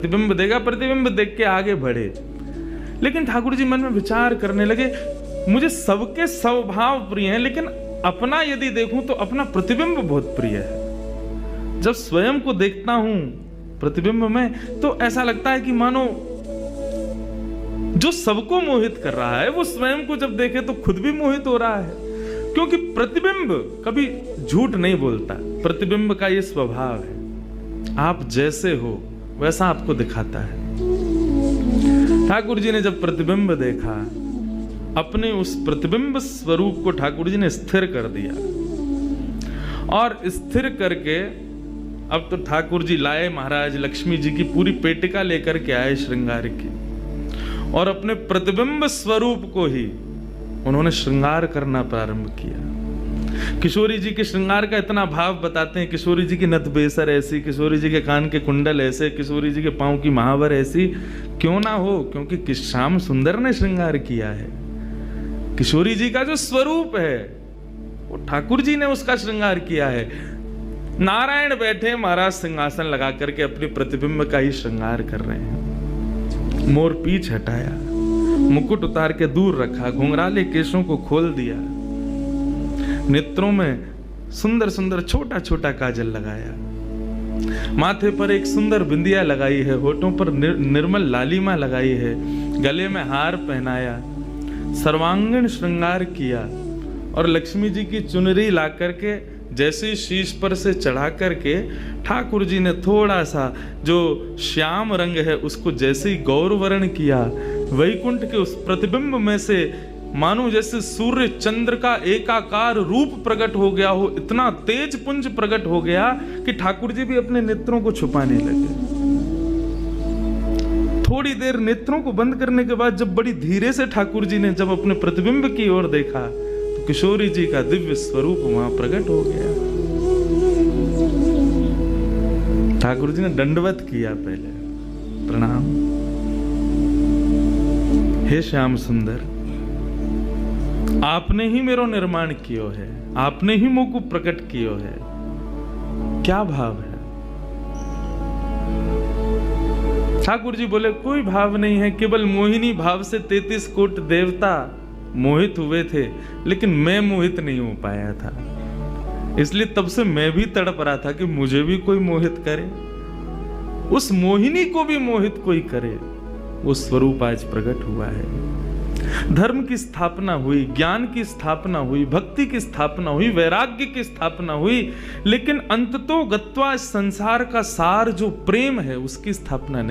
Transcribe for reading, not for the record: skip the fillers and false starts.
प्रतिबिंब देगा, प्रतिबिंब देख के आगे बढ़े। लेकिन ठाकुर जी मन में विचार करने लगे, मुझे सबके स्वभाव प्रिय हैं, लेकिन अपना यदि देखूं तो अपना प्रतिबिंब बहुत प्रिय है। जब स्वयं को देखता हूं प्रतिबिंब में तो ऐसा लगता है कि मानो जो सबको मोहित कर रहा है वो स्वयं को जब देखे तो खुद भी मोहित हो रहा है। क्योंकि प्रतिबिंब कभी झूठ नहीं बोलता, प्रतिबिंब का ये स्वभाव है, आप जैसे हो वैसा आपको दिखाता है। ठाकुर जी ने जब प्रतिबिंब देखा, अपने उस प्रतिबिंब स्वरूप को ठाकुर जी ने स्थिर कर दिया, और स्थिर करके अब तो ठाकुर जी लाए महाराज लक्ष्मी जी की पूरी पेटिका लेकर के आए श्रृंगार की, और अपने प्रतिबिंब स्वरूप को ही उन्होंने श्रृंगार करना प्रारंभ किया। किशोरी जी के श्रृंगार का इतना भाव बताते हैं, किशोरी जी की नथ बेसर ऐसी, किशोरी जी के कान के कुंडल ऐसे, किशोरी जी के पांव की महावर ऐसी। क्यों ना हो, क्योंकि श्याम सुंदर ने श्रृंगार किया है। किशोरी जी का जो स्वरूप है वो ठाकुर जी ने उसका श्रृंगार किया है। नारायण बैठे महाराज सिंहासन लगा करके अपने प्रतिबिंब का ही श्रृंगार कर रहे हैं। मोर पीछ हटाया, मुकुट उतार के दूर रखा, घुंघराले केशों को खोल दिया, नेत्रों में सुंदर सुंदर छोटा छोटा काजल लगाया, माथे पर एक सुंदर बिंदिया लगाई है, होठों पर निर्मल लालिमा लगाई है, गले में हार पहनाया, सर्वांगीण श्रृंगार किया, और लक्ष्मी जी की चुनरी ला करके जैसे शीश पर से चढ़ा करके ठाकुर जी ने थोड़ा सा जो श्याम रंग है उसको जैसे ही गौर वर्ण किया, वैकुंठ के उस प्रतिबिंब में से मानो जैसे सूर्य चंद्र का एकाकार रूप प्रकट हो गया हो, इतना तेज पुंज प्रकट हो गया कि ठाकुर जी भी अपने नेत्रों को छुपाने लगे। थोड़ी देर नेत्रों को बंद करने के बाद जब बड़ी धीरे से ठाकुर जी ने जब अपने प्रतिबिंब की ओर देखा तो किशोरी जी का दिव्य स्वरूप वहां प्रकट हो गया। ठाकुर जी ने दंडवत किया, पहले प्रणाम, हे श्याम सुंदर, आपने ही मेरो निर्माण कियो है, आपने ही मुझको प्रकट कियो है। क्या भाव है? ठाकुर जी बोले, कोई भाव नहीं है, केवल मोहिनी भाव से 33 कोट देवता मोहित हुए थे, लेकिन मैं मोहित नहीं हो पाया था। इसलिए तब से मैं भी तड़प रहा था कि मुझे भी कोई मोहित करे, उस मोहिनी को भी मोहित कोई करे। वो स्वरूप आज प्रकट हुआ है। धर्म की स्थापना हुई, ज्ञान की स्थापना हुई, भक्ति की स्थापना हुई, वैराग्य की स्थापना हुई, लेकिन अंततो गत्वा संसार का सार जो प्रेम है उसकी स्थापना नहीं।